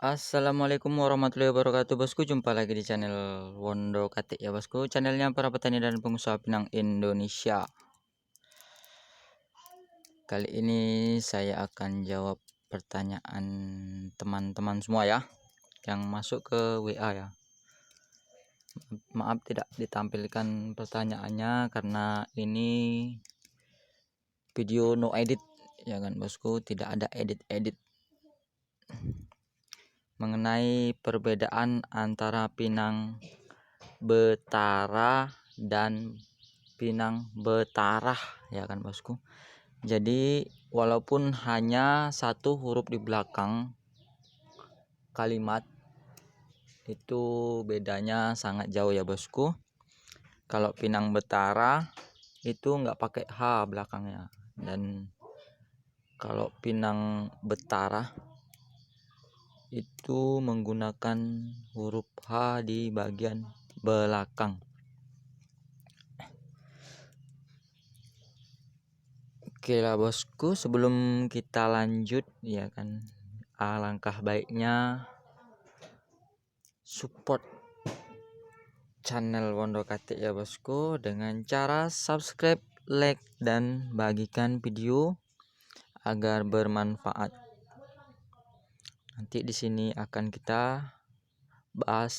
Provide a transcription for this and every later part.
Assalamualaikum warahmatullahi wabarakatuh bosku, jumpa lagi di channel Wondo Katik ya bosku, channelnya para petani dan pengusaha pinang Indonesia. Kali ini saya akan jawab pertanyaan teman-teman semua ya, yang masuk ke WA ya. Maaf tidak ditampilkan pertanyaannya karena ini video no edit ya kan bosku, tidak ada edit mengenai perbedaan antara pinang betara dan pinang betarah ya kan bosku. Jadi walaupun hanya satu huruf di belakang kalimat itu bedanya sangat jauh ya bosku. Kalau pinang betara itu nggak pakai H belakangnya, dan kalau pinang betara itu menggunakan huruf H di bagian belakang. Oke lah bosku, sebelum kita lanjut ya kan, alangkah baiknya support channel Wondo Katik ya bosku dengan cara subscribe, like, dan bagikan video agar bermanfaat. Nanti di sini akan kita bahas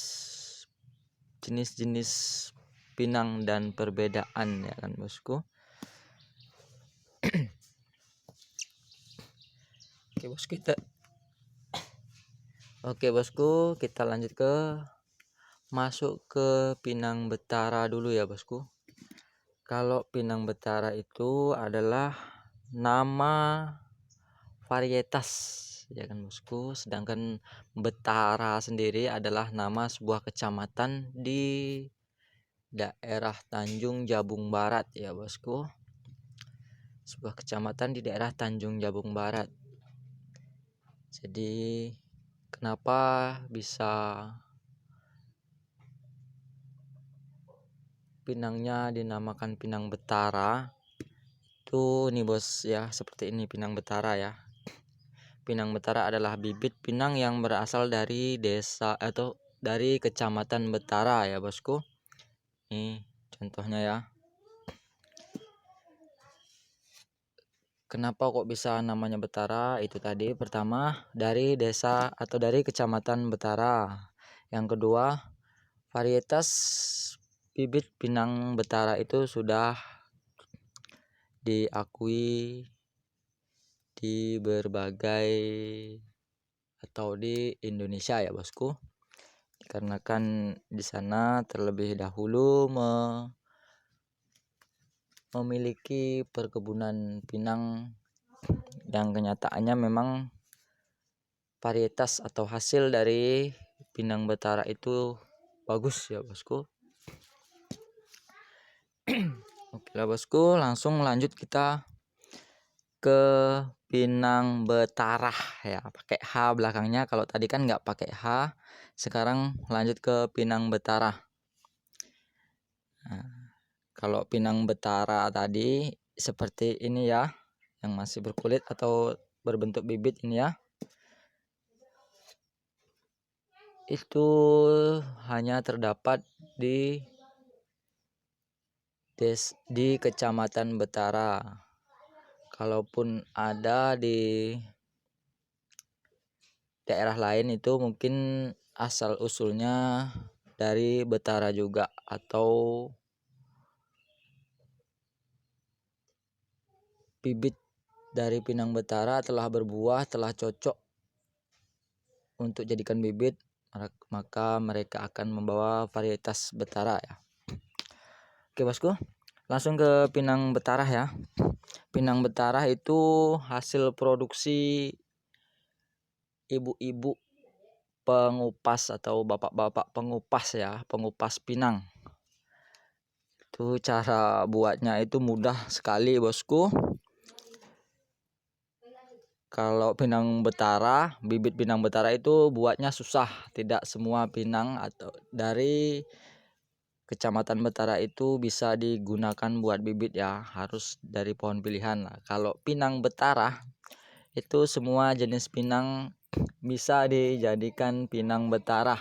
jenis-jenis pinang dan perbedaan ya kan bosku. Oke bosku, kita lanjut masuk ke pinang betara dulu ya bosku. Kalau pinang betara itu adalah nama varietas ya kan bosku, sedangkan betara sendiri adalah nama sebuah kecamatan di daerah Tanjung Jabung Barat ya bosku. Sebuah kecamatan di daerah Tanjung Jabung Barat. Jadi kenapa bisa pinangnya dinamakan pinang betara? Itu nih bos ya, seperti ini pinang betara ya. Pinang betara adalah bibit pinang yang berasal dari desa atau dari kecamatan Betara ya bosku. Nih contohnya ya. Kenapa kok bisa namanya Betara? Itu tadi pertama dari desa atau dari kecamatan Betara. Yang kedua, varietas bibit pinang Betara itu sudah diakui di berbagai atau di Indonesia ya bosku. Dikarenakan di sana terlebih dahulu memiliki perkebunan pinang yang kenyataannya memang varietas atau hasil dari pinang betara itu bagus ya bosku. Oke lah bosku, langsung lanjut kita ke pinang betarah ya, pakai H belakangnya. Kalau tadi kan nggak pakai H, sekarang lanjut ke pinang betarah. Nah, kalau pinang betara tadi seperti ini ya, yang masih berkulit atau berbentuk bibit ini ya, itu hanya terdapat di Kecamatan Betara. Kalaupun ada di daerah lain itu mungkin asal usulnya dari Betara juga, atau bibit dari pinang betara telah berbuah, telah cocok untuk jadikan bibit, maka mereka akan membawa varietas betara ya. Oke bosku, langsung ke pinang betara ya. Pinang betara itu hasil produksi ibu-ibu pengupas atau bapak-bapak pengupas ya, pengupas pinang. Itu cara buatnya itu mudah sekali bosku. Kalau pinang betara, bibit pinang betara itu buatnya susah. Tidak semua pinang atau dari Kecamatan Betara itu bisa digunakan buat bibit ya, harus dari pohon pilihan lah. Kalau pinang betara itu semua jenis pinang bisa dijadikan pinang betara,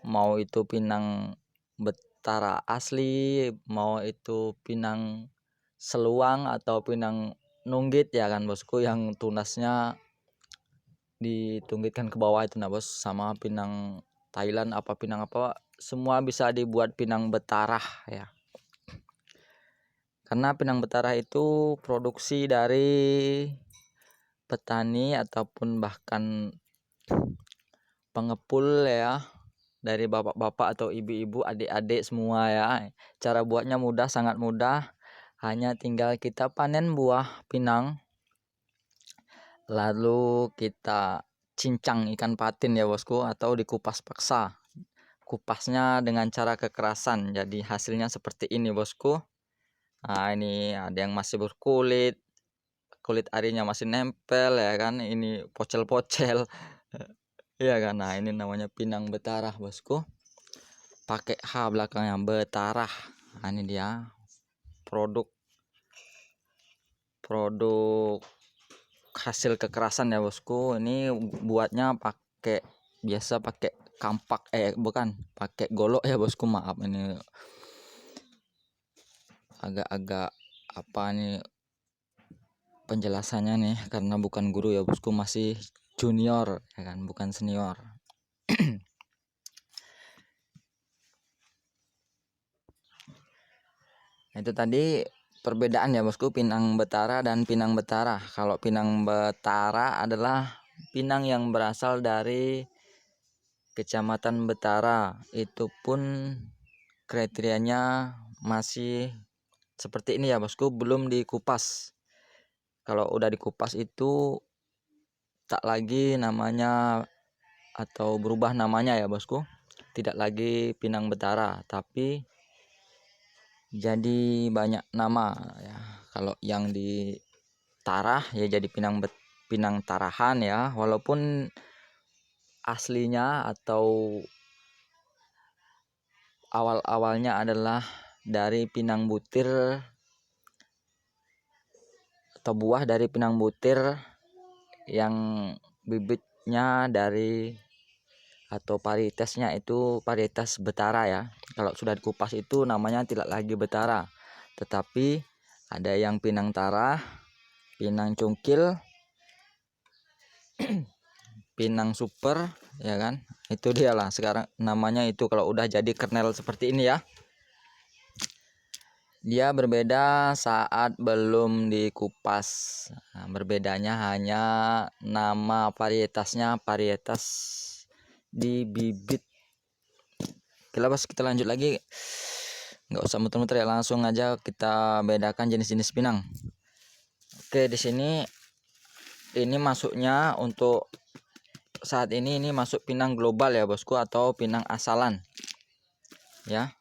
mau itu pinang betara asli, mau itu pinang seluang atau pinang nunggit ya kan bosku, yang tunasnya ditunggitkan ke bawah itu nah bos, sama pinang Thailand apa pinang apa, semua bisa dibuat pinang betara ya. Karena pinang betara itu produksi dari petani ataupun bahkan pengepul ya, dari bapak-bapak atau ibu-ibu, adik-adik semua ya. Cara buatnya mudah, sangat mudah. Hanya tinggal kita panen buah pinang, lalu kita cincang ikan patin ya bosku, atau dikupas paksa. Kupasnya dengan cara kekerasan, jadi hasilnya seperti ini bosku. Nah ini ada yang masih berkulit, kulit arinya masih nempel ya kan, ini pocel-pocel ya kan. Nah ini namanya pinang betara bosku, pakai H belakangnya, betara. Nah ini dia produk hasil kekerasan ya bosku. Ini buatnya pakai, biasa pakai kampak, bukan pakai golok ya bosku, maaf ini agak-agak apa nih penjelasannya nih, karena bukan guru ya bosku, masih junior ya kan, bukan senior. Itu tadi perbedaan ya bosku, pinang betara dan pinang betara. Kalau pinang betara adalah pinang yang berasal dari Kecamatan Betara, itu pun kriterianya masih seperti ini ya bosku, belum dikupas. Kalau udah dikupas itu tak lagi namanya atau berubah namanya ya bosku, tidak lagi pinang betara, tapi jadi banyak nama ya. Kalau yang di tarah ya jadi pinang tarahan ya, walaupun aslinya atau awal-awalnya adalah dari pinang butir atau buah dari pinang butir yang bibitnya dari atau varietasnya itu varietas betara ya. Kalau sudah dikupas itu namanya tidak lagi betara, tetapi ada yang pinang tarah, pinang cungkil, pinang super ya kan. Itu dia lah sekarang namanya itu kalau udah jadi kernel seperti ini ya. Dia berbeda saat belum dikupas. Nah, berbedanya hanya nama varietasnya, varietas di bibit. Oke lah bos, kita lanjut lagi. Nggak usah muter-muter ya, langsung aja kita bedakan jenis-jenis pinang. Oke, di sini ini masuknya untuk saat ini masuk pinang global ya bosku, atau pinang asalan ya,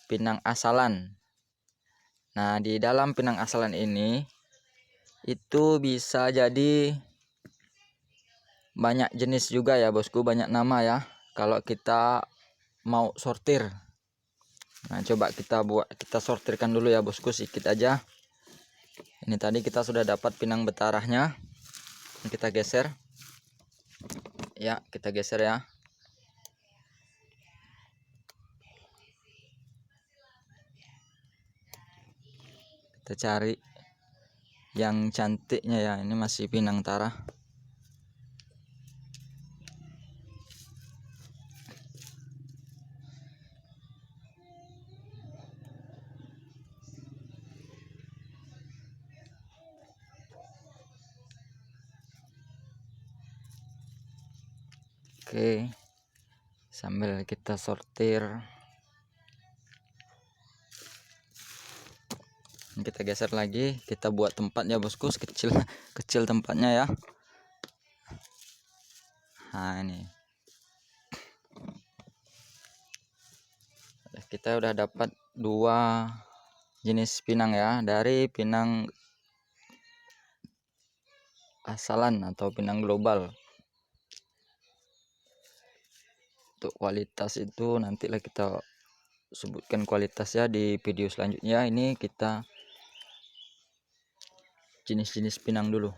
pinang asalan. Nah di dalam pinang asalan ini itu bisa jadi banyak jenis juga ya bosku, banyak nama ya kalau kita mau sortir. Nah coba kita sortirkan dulu ya bosku, sedikit aja. Ini tadi kita sudah dapat pinang betarahnya, kita geser ya, kita geser ya. Kita cari yang cantiknya ya, ini masih pinang tarah. Oke, sambil kita sortir, kita geser lagi, kita buat tempatnya bosku, kecil tempatnya ya. Nah ini kita udah dapat dua jenis pinang ya, dari pinang asalan atau pinang global. Untuk kualitas itu nantilah kita sebutkan kualitasnya di video selanjutnya. Ini kita jenis-jenis pinang dulu.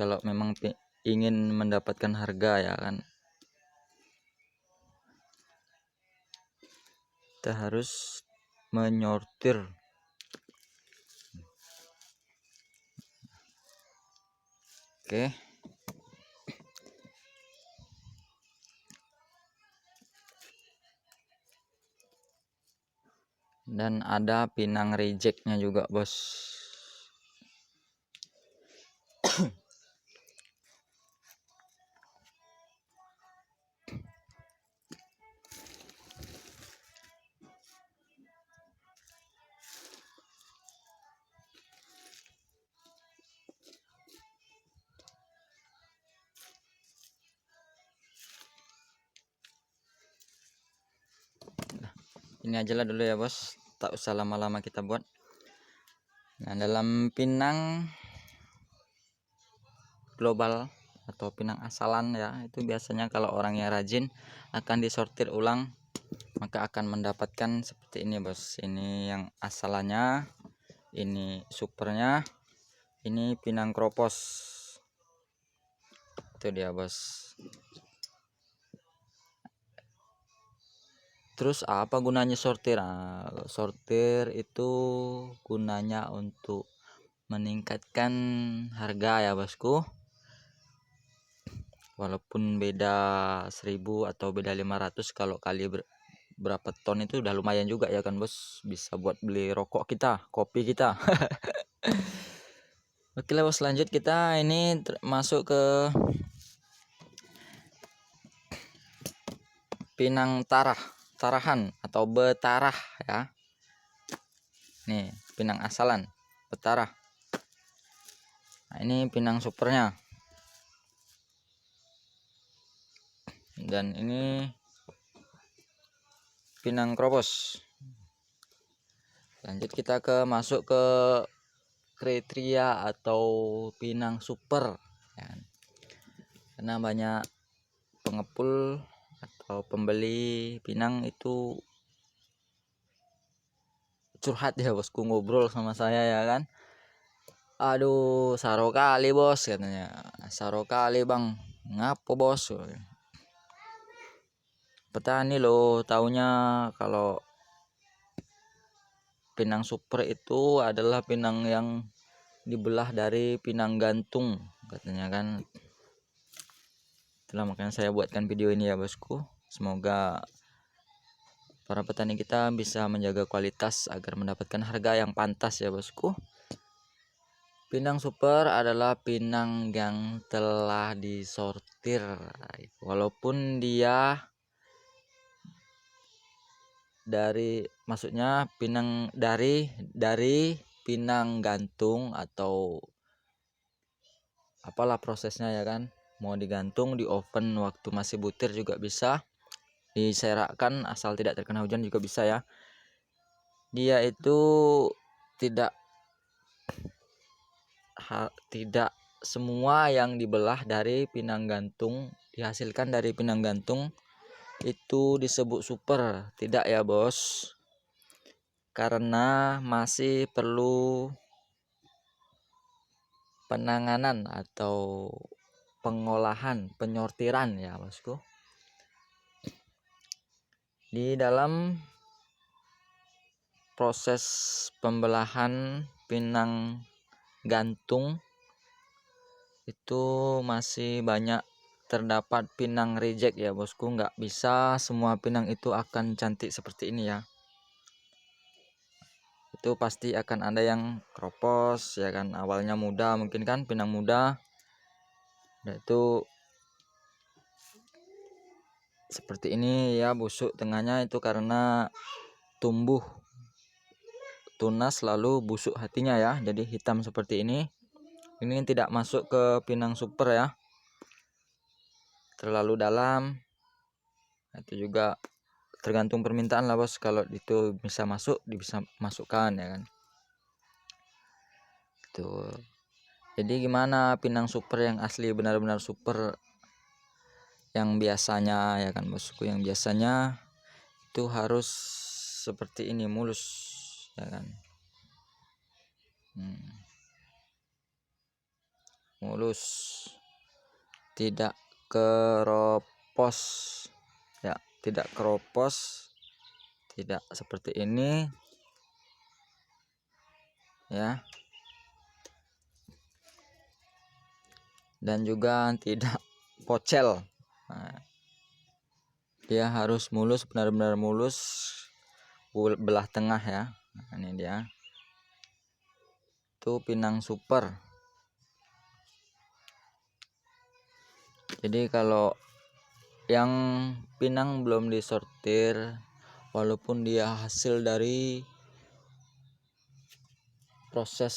kalau memang ingin mendapatkan harga ya kan, kita harus menyortir. Oke. Dan ada pinang rejectnya juga bos. Ini aja lah dulu ya bos, tak usah lama-lama kita buat. Nah, dalam pinang global atau pinang asalan ya, itu biasanya kalau orang yang rajin akan disortir ulang, maka akan mendapatkan seperti ini bos. Ini yang asalannya, ini supernya, ini pinang kropos. Itu dia bos. Terus apa gunanya sortir? Nah, sortir itu gunanya untuk meningkatkan harga ya bosku. Walaupun beda 1000 atau beda 500, kalau kali berapa ton itu udah lumayan juga ya kan bos, bisa buat beli rokok kita, kopi kita. Oke lah bos, lanjut kita ini masuk ke pinang tarahan atau betarah ya. Nih pinang asalan betarah. Nah, ini pinang supernya, dan ini pinang kropos. Lanjut kita masuk ke kriteria atau pinang super ya. Karena banyak pengepul atau pembeli pinang itu curhat ya bosku, ngobrol sama saya ya kan, aduh saro kali bos katanya, saro kali bang, ngapo bos, petani lo taunya kalau pinang super itu adalah pinang yang dibelah dari pinang gantung katanya kan. Itulah makanya saya buatkan video ini ya bosku, semoga para petani kita bisa menjaga kualitas agar mendapatkan harga yang pantas ya bosku. Pinang super adalah pinang yang telah disortir, walaupun dia maksudnya pinang dari pinang gantung atau apalah prosesnya ya kan, mau digantung di oven waktu masih butir juga bisa, diserakkan asal tidak terkena hujan juga bisa ya. Dia itu tidak semua yang dibelah dari pinang gantung, dihasilkan dari pinang gantung itu disebut super, tidak ya bos, karena masih perlu penanganan atau pengolahan, penyortiran ya bosku. Di dalam proses pembelahan pinang gantung itu masih banyak terdapat pinang reject ya bosku, nggak bisa semua pinang itu akan cantik seperti ini ya. Itu pasti akan ada yang kropos ya kan, awalnya muda mungkin kan, pinang muda, nah itu seperti ini ya, busuk tengahnya itu karena tumbuh tunas lalu busuk hatinya ya, jadi hitam seperti ini. Ini tidak masuk ke pinang super ya, terlalu dalam. Itu juga tergantung permintaan lah bos, kalau itu bisa masuk bisa masukkan ya kan. Tuh, jadi gimana pinang super yang asli, benar-benar super yang biasanya ya kan bosku, yang biasanya itu harus seperti ini, mulus ya kan. mulus, tidak keropos ya, tidak keropos, tidak seperti ini ya, dan juga tidak pocel. Nah, dia harus mulus, benar-benar mulus, belah tengah ya. Nah, ini dia, itu pinang super. Jadi kalau yang pinang belum disortir, walaupun dia hasil dari proses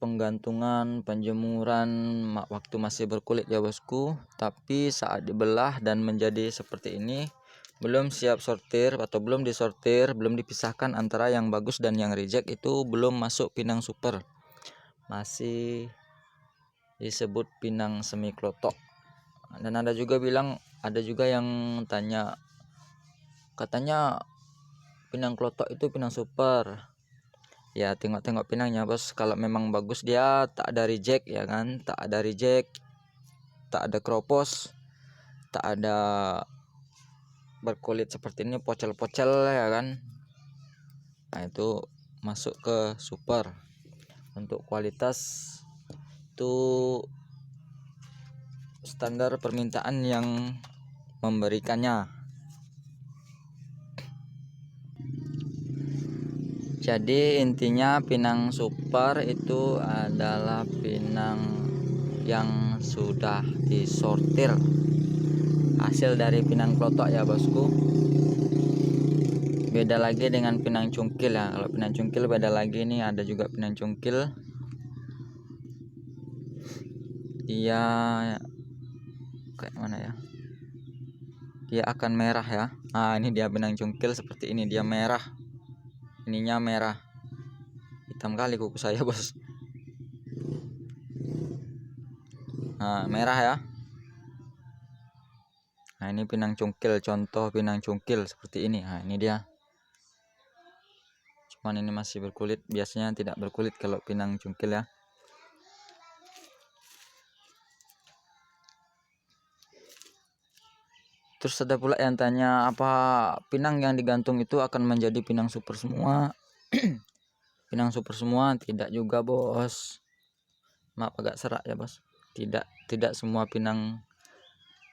penggantungan, penjemuran waktu masih berkulit ya bosku, tapi saat dibelah dan menjadi seperti ini belum siap sortir atau belum disortir, belum dipisahkan antara yang bagus dan yang reject, itu belum masuk pinang super, masih disebut pinang semi klotok. Dan ada juga yang tanya, katanya pinang klotok itu pinang super. Ya tengok-tengok pinangnya bos, kalau memang bagus dia tak ada reject ya kan, tak ada reject, tak ada kropos, tak ada berkulit seperti ini, pocel-pocel ya kan, nah itu masuk ke super. Untuk kualitas itu standar permintaan yang memberikannya. Jadi intinya pinang super itu adalah pinang yang sudah disortir, hasil dari pinang klotok ya bosku. Beda lagi dengan pinang cungkil ya. Kalau pinang cungkil beda lagi, nih ada juga pinang cungkil, dia kayak mana ya, dia akan merah ya. Nah ini dia pinang cungkil seperti ini, dia merah, ininya merah, hitam kali kuku saya bos. Nah merah ya. Nah ini pinang cungkil, contoh pinang cungkil seperti ini. Nah ini dia, cuman ini masih berkulit, biasanya tidak berkulit kalau pinang cungkil ya. Terus ada pula yang tanya, apa pinang yang digantung itu akan menjadi pinang super semua? Pinang super semua tidak juga bos, maaf agak serak ya bos. Tidak semua pinang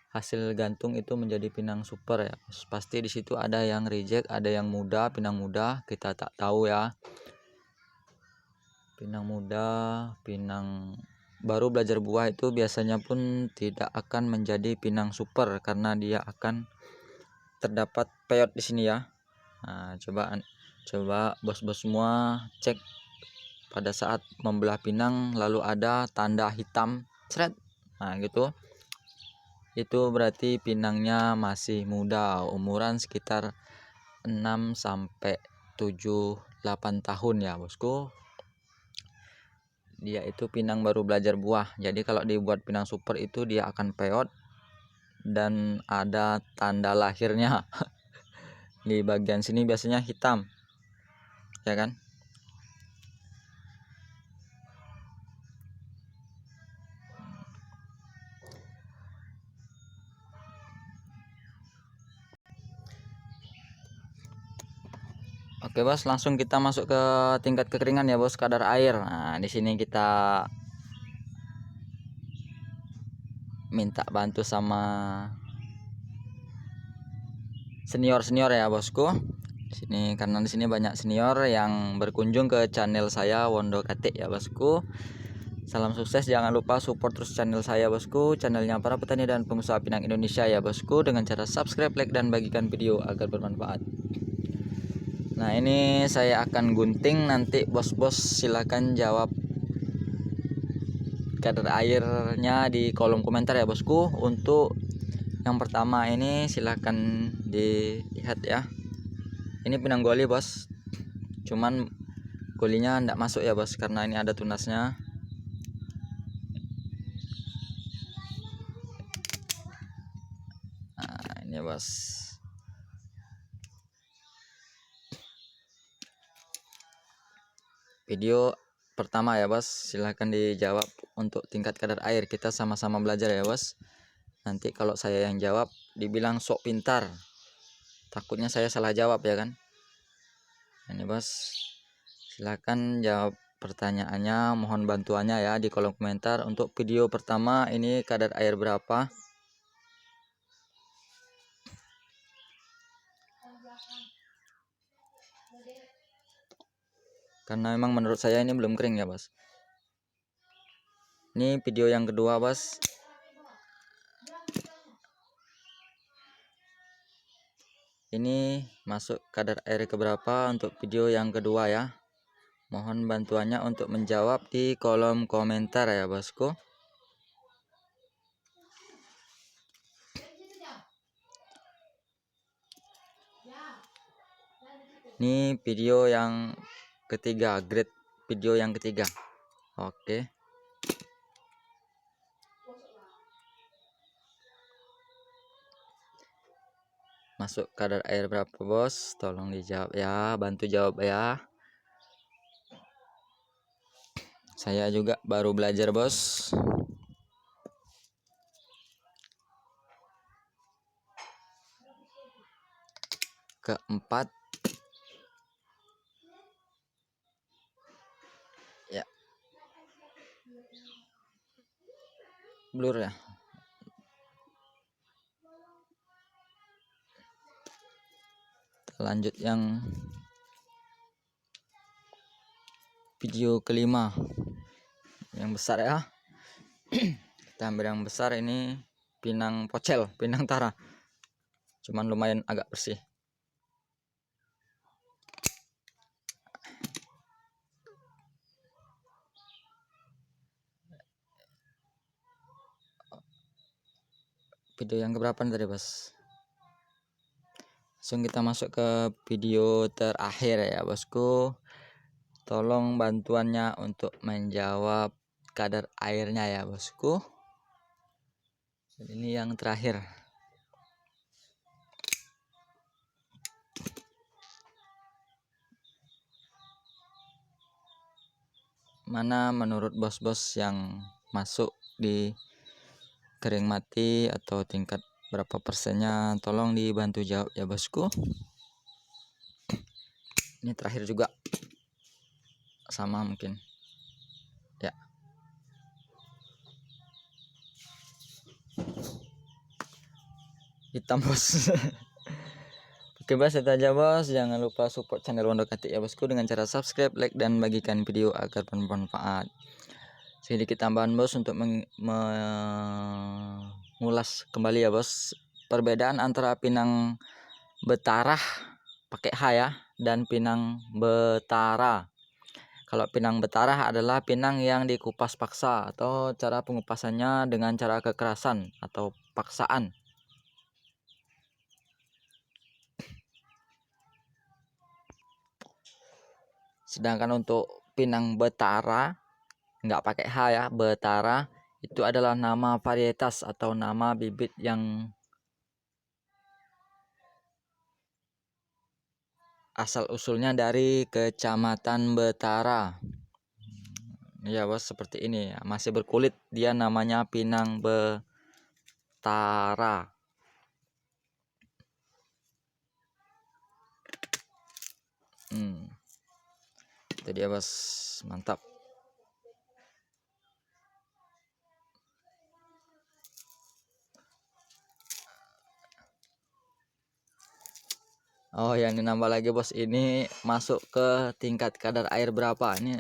hasil gantung itu menjadi pinang super ya bos. Pasti di situ ada yang reject, ada yang muda, pinang muda kita tak tahu ya. Pinang muda, pinang baru belajar buah itu biasanya pun tidak akan menjadi pinang super karena dia akan terdapat peot di sini ya. Nah, coba bos-bos semua cek pada saat membelah pinang lalu ada tanda hitam seret. Nah, gitu. Itu berarti pinangnya masih muda, umuran sekitar 6 sampai 7 8 tahun ya, bosku. Dia itu pinang baru belajar buah. Jadi kalau dibuat pinang super itu dia akan peot dan ada tanda lahirnya. Di bagian sini biasanya hitam. Ya kan? Oke bos, langsung kita masuk ke tingkat kekeringan ya bos, kadar air. Nah di sini kita minta bantu sama senior ya bosku. Di sini karena di sini banyak senior yang berkunjung ke channel saya Wondo Katik ya bosku. Salam sukses, jangan lupa support terus channel saya bosku, channelnya para petani dan pengusaha pinang Indonesia ya bosku, dengan cara subscribe, like, dan bagikan video agar bermanfaat. Nah ini saya akan gunting, nanti bos-bos silahkan jawab kadar airnya di kolom komentar ya bosku. Untuk yang pertama ini silahkan dilihat ya, ini pinang goli bos, cuman golinya enggak masuk ya bos karena ini ada tunasnya. Nah ini bos, video pertama ya bos, silahkan dijawab untuk tingkat kadar air. Kita sama-sama belajar ya bos. Nanti kalau saya yang jawab dibilang sok pintar, takutnya saya salah jawab ya kan. Ini bos, silahkan jawab pertanyaannya, mohon bantuannya ya di kolom komentar. Untuk video pertama ini kadar air berapa? Karena memang menurut saya ini belum kering ya bos. Ini video yang kedua bos. Ini masuk kadar air keberapa untuk video yang kedua ya. Mohon bantuannya untuk menjawab di kolom komentar ya bosku. Ini video yang ketiga, grade video yang ketiga. Oke. Masuk kadar air berapa bos? Tolong dijawab ya, bantu jawab ya. Saya juga baru belajar bos. Keempat. Ya. Blur ya. Lanjut yang video kelima, yang besar ya. Kita ambil yang besar, ini Pinang Pocel, Pinang Tara, cuman lumayan agak bersih. Video yang keberapa nih tadi bos? Langsung kita masuk ke video terakhir ya bosku. Tolong bantuannya untuk menjawab kadar airnya ya bosku. Ini yang terakhir. Mana menurut bos-bos yang masuk di kering mati atau tingkat berapa persennya, tolong dibantu jawab ya bosku. Ini terakhir juga sama mungkin ya. Hitam bos. Oke bos, itu aja bos. Jangan lupa support channel Wondokati ya bosku dengan cara subscribe, like, dan bagikan video agar bermanfaat. Sedikit tambahan bos untuk mengulas kembali ya bos, perbedaan antara Pinang Betara pakai H ya dan Pinang Betara. Kalau Pinang Betara adalah pinang yang dikupas paksa atau cara pengupasannya dengan cara kekerasan atau paksaan. Sedangkan untuk Pinang Betara nggak pakai H ya, Betara itu adalah nama varietas atau nama bibit yang asal usulnya dari Kecamatan Betara. Ya bos, seperti ini ya, masih berkulit, dia namanya Pinang Betara. Itu dia bos, mantap. Oh yang nambah lagi bos, ini masuk ke tingkat kadar air berapa, ini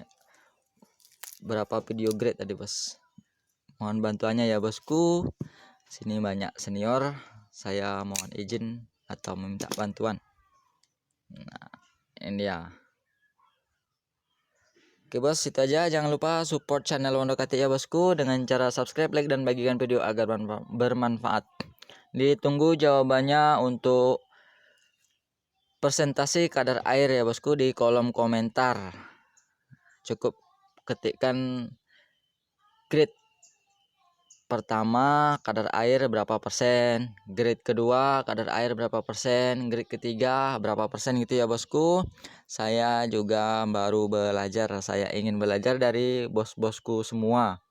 berapa video grade tadi bos. Mohon bantuannya ya bosku, sini banyak senior, saya mohon izin atau meminta bantuan. Nah ini ya. Oke bos, itu aja. Jangan lupa support channel Wondokati ya bosku dengan cara subscribe, like, dan bagikan video agar bermanfaat. Ditunggu jawabannya untuk persentase kadar air ya bosku di kolom komentar. Cukup ketikkan grade pertama kadar air berapa persen, grade kedua kadar air berapa persen, grade ketiga berapa persen gitu ya bosku. Saya juga baru belajar, saya ingin belajar dari bos-bosku semua.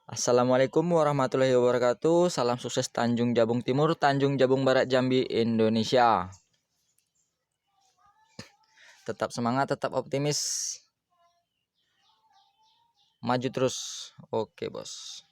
Assalamualaikum warahmatullahi wabarakatuh. Salam sukses Tanjung Jabung Timur, Tanjung Jabung Barat, Jambi, Indonesia. Tetap semangat, tetap optimis. Maju terus. Oke, Bos.